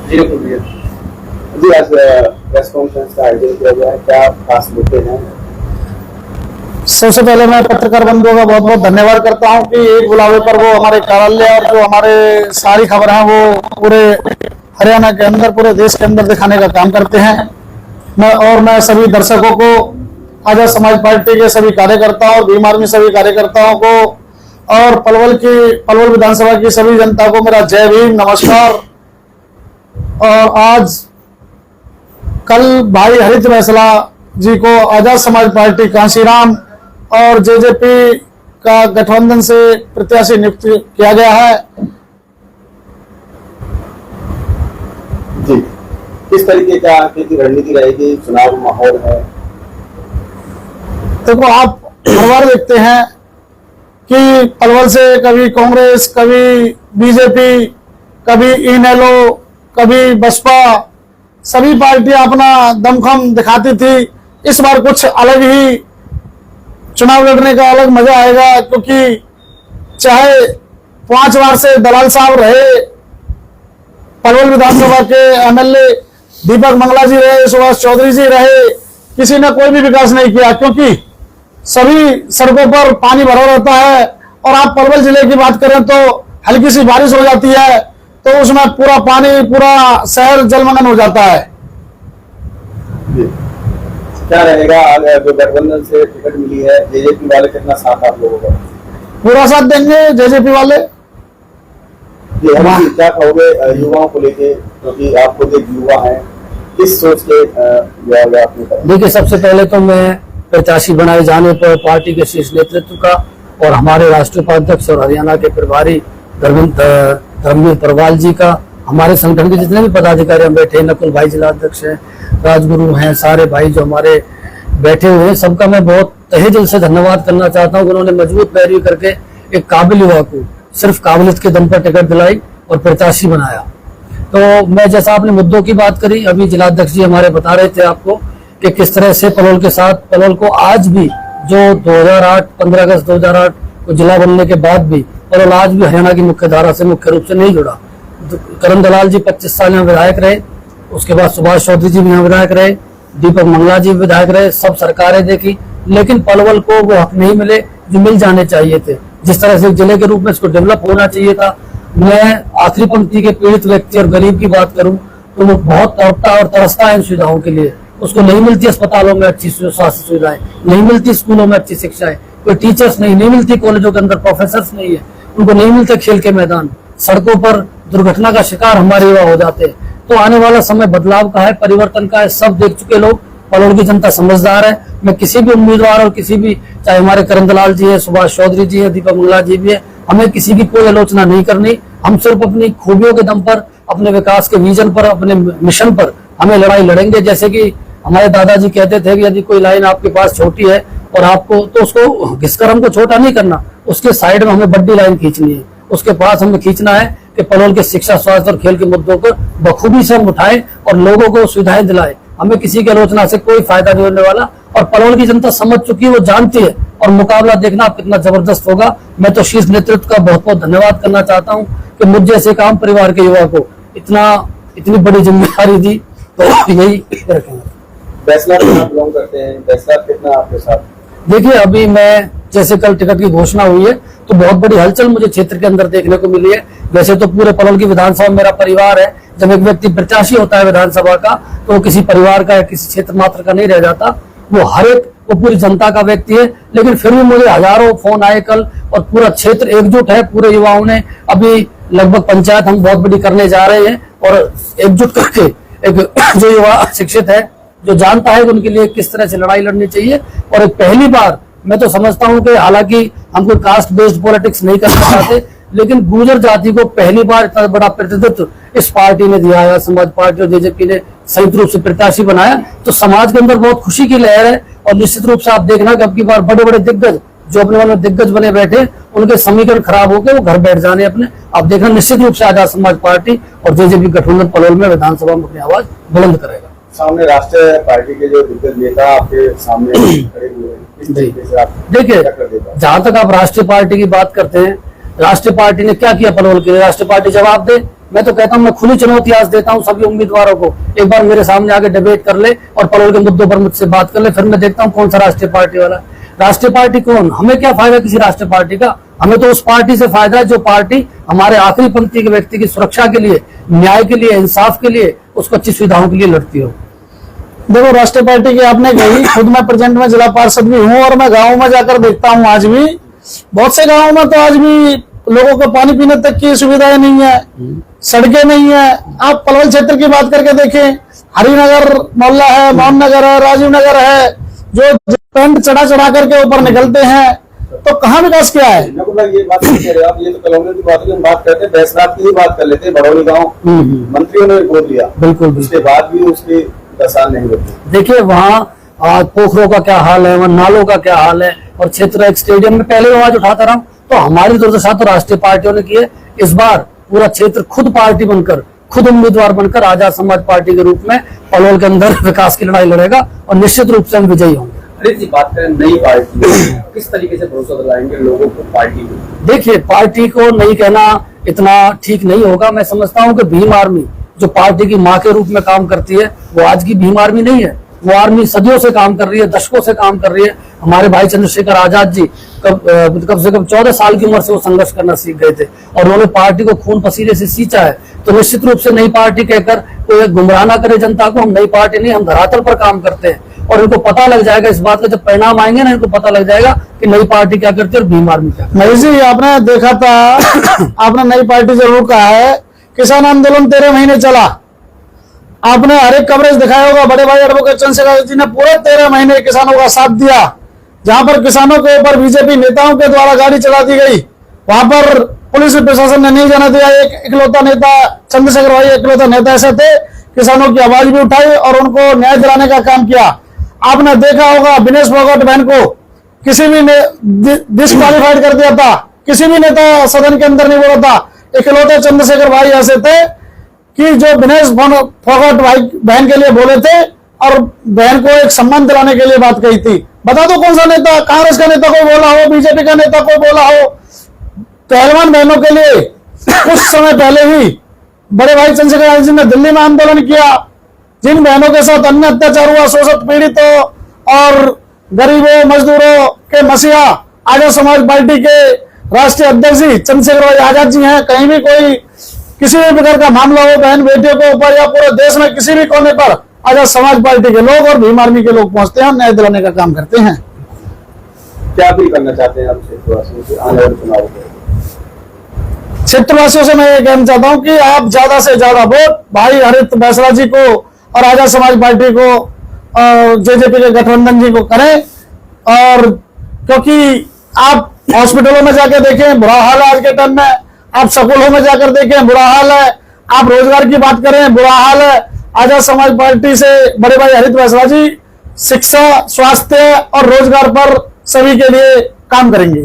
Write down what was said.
जी आज press conference का आयोजन किया गया है, क्या खास मुद्दे हैं? सबसे पहले मैं पत्रकार बंधुओं का बहुत बहुत धन्यवाद करता हूं कि एक बुलावे पर वो हमारे कार्यालय और जो हमारे सारी खबर है वो पूरे हरियाणा के अंदर, पूरे देश के अंदर दिखाने का काम करते हैं। मैं सभी दर्शकों को, आजाद समाज पार्टी के सभी कार्यकर्ताओं और भीम आर्मी सभी कार्यकर्ताओं को और पलवल विधानसभा की सभी जनता को मेरा जय भीम, नमस्कार। और आज कल भाई हरित बैसला जी को आजाद समाज पार्टी कांशीराम और जेजेपी का गठबंधन से प्रत्याशी नियुक्त किया गया है। जी, किस तरीके का की रणनीति रहेगी? चुनाव माहौल है, देखो आप हर बार देखते हैं कि पलवल से कभी कांग्रेस, कभी बीजेपी, कभी इनेलो, कभी बसपा, सभी पार्टियां अपना दमखम दिखाती थी। इस बार कुछ अलग ही चुनाव लड़ने का अलग मजा आएगा, क्योंकि चाहे 5 बार से दलाल साहब रहे, पलवल विधानसभा के एमएलए दीपक मंगला जी रहे, सुभाष चौधरी जी रहे, किसी ने कोई भी विकास नहीं किया, क्योंकि सभी सड़कों पर पानी भरा रहता है। और आप पलवल जिले की बात करें तो हल्की सी बारिश हो जाती है तो उसमें पूरा पानी, पूरा शहर जलमग्न हो जाता है। क्या रहेगा जो गठबंधन से टिकट मिली है, जेजेपी वाले कितना साथ आप लोगों का? पूरा साथ देंगे जेजेपी वाले। क्या कहोगे युवाओं को लेके, क्योंकि आप खुद एक युवा हैं, किस सोच के आपने? देखिए, सबसे पहले तो मैं प्रत्याशी बनाए जाने पर पार्टी के शीर्ष नेतृत्व का और हमारे राष्ट्रीय उपाध्यक्ष और हरियाणा के प्रभारी धर्मवीर परवाल जी का, हमारे संगठन के जितने भी पदाधिकारी हम बैठे हैं, नकुल भाई जिला अध्यक्ष हैं, राजगुरु हैं, सारे भाई जो हमारे बैठे हुए हैं, सबका मैं बहुत तहे दिल से धन्यवाद करना चाहता हूँ। उन्होंने मजबूत पैरवी करके एक काबिल युवा को सिर्फ काबिलियत के दम पर टिकट दिलाई और प्रत्याशी बनाया। तो मैं, जैसा आपने मुद्दों की बात करी, अभी जिलाध्यक्ष जी हमारे बता रहे थे आपको कि किस तरह से पलवल के साथ, पलवल को आज भी जो 2008 15 अगस्त 2008 को जिला बनने के बाद भी पलवल आज भी हरियाणा की मुख्य धारा से मुख्य रूप से नहीं जुड़ा। करण दलाल जी 25 साल यहाँ विधायक रहे, उसके बाद सुभाष चौधरी जी भी यहाँ विधायक रहे, दीपक मंगला जी विधायक रहे, सब सरकारें देखी, लेकिन पलवल को वो हक नहीं मिले जो मिल जाने चाहिए थे। जिस तरह से जिले के रूप में इसको डेवलप होना चाहिए था। मैं आखिरी पंक्ति के पीड़ित व्यक्ति और गरीब की बात करूं तो वो बहुत तड़पता और तरसता है इन सुविधाओं के लिए। उसको नहीं मिलती अस्पतालों में अच्छी स्वास्थ्य सुविधाएं, नहीं मिलती स्कूलों में अच्छी शिक्षाएं, कोई टीचर्स नहीं मिलती कॉलेजों के अंदर प्रोफेसर्स नहीं है, उनको नहीं मिलते खेल के मैदान, सड़कों पर दुर्घटना का शिकार हमारे युवा हो जाते हैं। तो आने वाला समय बदलाव का है, परिवर्तन का है, सब देख चुके लोग, पलवल की जनता समझदार है। मैं किसी भी उम्मीदवार और किसी भी, चाहे हमारे करण दलाल जी है, सुभाष चौधरी जी है, दीपक मंगला जी भी है, हमें किसी की कोई आलोचना नहीं करनी। हम सिर्फ अपनी खूबियों के दम पर, अपने विकास के विजन पर, अपने मिशन पर हमें लड़ाई लड़ेंगे। जैसे कि हमारे दादाजी कहते थे कि यदि कोई लाइन आपके पास छोटी है और आपको, तो उसको घिसकर हमको छोटा नहीं करना, उसके साइड में हमें बड़ी लाइन खींचनी है। उसके पास हमें खींचना है कि पलवल के शिक्षा, स्वास्थ्य और खेल के मुद्दों को बखूबी से हम उठाएं और लोगों को सुविधाएं दिलाएं। हमें किसी की आलोचना से कोई फायदा नहीं होने वाला। और पलवल की जनता समझ चुकी है, वो जानती है, और मुकाबला देखना आप कितना जबरदस्त होगा। मैं तो शीर्ष नेतृत्व का बहुत बहुत धन्यवाद करना चाहता हूँ कि मुझ जैसे एक आम परिवार के युवा को इतनी बड़ी जिम्मेदारी दी। तो यही फैसला बिलोंग करते हैं, फैसला कितना आपके साथ? देखिए, अभी मैं, जैसे कल टिकट की घोषणा हुई है तो बहुत बड़ी हलचल मुझे क्षेत्र के अंदर देखने को मिली है। वैसे तो पूरे पलवल की विधानसभा मेरा परिवार है। जब एक व्यक्ति प्रत्याशी होता है विधानसभा का तो वो किसी परिवार का या किसी क्षेत्र मात्र का नहीं रह जाता, वो पूरी जनता का व्यक्ति है। लेकिन फिर भी मुझे हजारों फोन आए कल, और पूरा क्षेत्र एकजुट है। पूरे युवाओं ने, अभी लगभग पंचायत हम बहुत बड़ी करने जा रहे हैं, और एकजुट करके एक जो युवा शिक्षित है, जो जानता है कि उनके लिए किस तरह से लड़ाई लड़नी चाहिए। और एक पहली बार मैं तो समझता हूं कि हालांकि हम कोई कास्ट बेस्ड पॉलिटिक्स नहीं करना चाहते, लेकिन गुर्जर जाति को पहली बार इतना बड़ा प्रतिनिधित्व इस पार्टी ने दिया है। समाज पार्टी और जेजेपी ने संयुक्त रूप से प्रत्याशी बनाया, तो समाज के अंदर बहुत खुशी की लहर है। और निश्चित रूप से आप देखना कि अब की बार बड़े बड़े दिग्गज जो अपने वाले दिग्गज बने बैठे, उनके समीकरण खराब होकर वो घर बैठ जाने अपने। आप देखना निश्चित रूप से आजाद समाज पार्टी और जेजेपी गठबंधन पलवल में विधानसभा में अपनी आवाज बुलंद करेगा। सामने राष्ट्रीय पार्टी के जो दिग्गज नेता आपके सामने खड़े हुए हैं, किस तरीके से आप देखिए, जहां तक आप राष्ट्रीय पार्टी की बात करते हैं, राष्ट्रीय पार्टी ने क्या किया पलवल के लिए? राष्ट्रीय पार्टी जवाब दे मैं तो कहता हूं, मैं खुली चुनौती आज देता हूं सभी उम्मीदवारों को, एक बार मेरे सामने आके डिबेट कर ले और पलवल के मुद्दों पर मुझसे बात कर ले, फिर मैं देखता हूं कौन सा राष्ट्रीय पार्टी वाला। राष्ट्रीय पार्टी कौन, हमें क्या फायदा किसी राष्ट्रीय पार्टी का? हमें तो उस पार्टी से फायदा है जो पार्टी हमारे आखिरी पंक्ति के व्यक्ति की सुरक्षा के लिए, न्याय के लिए, इंसाफ के लिए, उसको अच्छी सुविधाओं के लिए लड़ती हो। देखो, राष्ट्रीय पार्टी की आपने कही, खुद मैं प्रेजेंट में जिला पार्षद भी हूँ और मैं गाँव में जाकर देखता हूँ, आज भी बहुत से गाँवों में तो आज भी लोगों को पानी पीने तक की सुविधाएं नहीं है, सड़कें नहीं है। आप पलवल क्षेत्र की बात करके देखें, हरिनगर मोहल्ला है, मोहन नगर है, राजीव नगर है, जो पेंट चढ़ा चढ़ा करके ऊपर निकलते हैं, तो कहाँ विकास किया है? ये बात नहीं कह रहे आप, ये तो कॉलोनी की बात की हम बात करते हैं, बैसनाथ की ही बात कर लेते हैं। बरौनी गाँव मंत्रियों ने बोल दिया, बिल्कुल, उसके बाद भी उसकी दशा नहीं होती। देखिए वहाँ पोखरों का क्या हाल है, वहाँ नालों का क्या हाल है, और क्षेत्र एक स्टेडियम में पहले आवाज उठाता रहा हूँ, तो हमारी दुर्दशा तो राष्ट्रीय पार्टियों ने की है। इस बार पूरा क्षेत्र खुद पार्टी बनकर, खुद उम्मीदवार बनकर आजाद समाज पार्टी के रूप में पलवल के अंदर विकास की लड़ाई लड़ेगा और निश्चित रूप से हम विजयी होंगे। अरे जी, बात करें नई पार्टी, किस तरीके से भरोसा दिलाएंगे लोगों को पार्टी में? देखिए, पार्टी को नहीं कहना इतना ठीक नहीं होगा। मैं समझता हूँ कि भीम आर्मी जो पार्टी की माँ के रूप में काम करती है, वो आज की भीम आर्मी नहीं है। वो आर्मी सदियों से काम कर रही है, दशकों से काम कर रही है। हमारे भाई चंद्रशेखर आजाद जी कम से कम 14 साल की उम्र से वो संघर्ष करना सीख गए थे और उन्होंने पार्टी को खून पसीने से सींचा है। तो निश्चित रूप से नई पार्टी कहकर कोई गुमराह ना करे जनता को। हम नई पार्टी नहीं, हम धरातल पर काम करते हैं और इनको पता लग जाएगा इस बात का, जब परिणाम आएंगे ना, इनको पता लग जाएगा कि नई पार्टी क्या करती है और भीम आर्मी क्या। नहीं जी, आपने देखा था, आपने नई पार्टी जरूर कहा है, किसान आंदोलन 13 महीने चला, आपने हर एक कवरेज दिखाया होगा। बड़े भाई एडवोकेट चंद्रशेखर जी ने पूरे 13 महीने किसानों का साथ दिया। जहां पर किसानों के ऊपर बीजेपी नेताओं के द्वारा गाड़ी चला दी गई, वहां पर पुलिस प्रशासन ने नहीं जाने दिया। एक इकलौता नेता, चंद्रशेखर भाई इकलौता नेता ऐसे थे, किसानों की आवाज भी उठाई और उनको न्याय दिलाने का काम किया। आपने देखा होगा, विनेश फोगाट बहन को किसी भी ने डिस्क्वालीफाइड कर दिया था, किसी भी नेता सदन के अंदर नहीं बोला था। इकलौते चंद्रशेखर भाई ऐसे थे कि जो विनेश फोगाट भाई बहन के लिए बोले थे और बहन को एक सम्मान दिलाने के लिए बात कही थी। बता दो कौन सा नेता, कांग्रेस का नेता कोई बोला हो, बीजेपी का नेता कोई बोला हो? पहलवान बहनों के लिए कुछ समय पहले ही बड़े भाई चंद्रशेखर जी ने दिल्ली में आंदोलन किया। जिन बहनों के साथ अन्य अत्याचार हुआ, शोषित पीड़ितों और गरीबों मजदूरों के मसीहा आजाद समाज पार्टी के राष्ट्रीय अध्यक्ष जी चंद्रशेखर भाई आजाद जी हैं। कहीं भी कोई किसी भी प्रकार का मामला हो बहन बेटियों के ऊपर या पूरे देश में किसी भी कोने पर, आजाद समाज पार्टी के लोग और भीम आर्मी के लोग पहुंचते हैं, न्याय दिलाने का काम करते हैं। क्या भी करना चाहते हैं आप क्षेत्रवासियों से आने वाले चुनाव में? क्षेत्रवासियों से मैं ये कहना चाहता हूं कि आप ज्यादा से ज्यादा वोट भाई हरित बैसरा जी को और आजाद समाज पार्टी को और जेजेपी के गठबंधन जी को करें। और क्योंकि आप हॉस्पिटलों में जाकर देखें, बुरा हाल है आज के टाइम में। आप स्कूलों में जाकर देखें, बुरा हाल है। आप रोजगार की बात करें, बुरा हाल है। आजाद समाज पार्टी से बड़े भाई हरित बैसरा जी शिक्षा, स्वास्थ्य और रोजगार पर सभी के लिए काम करेंगे।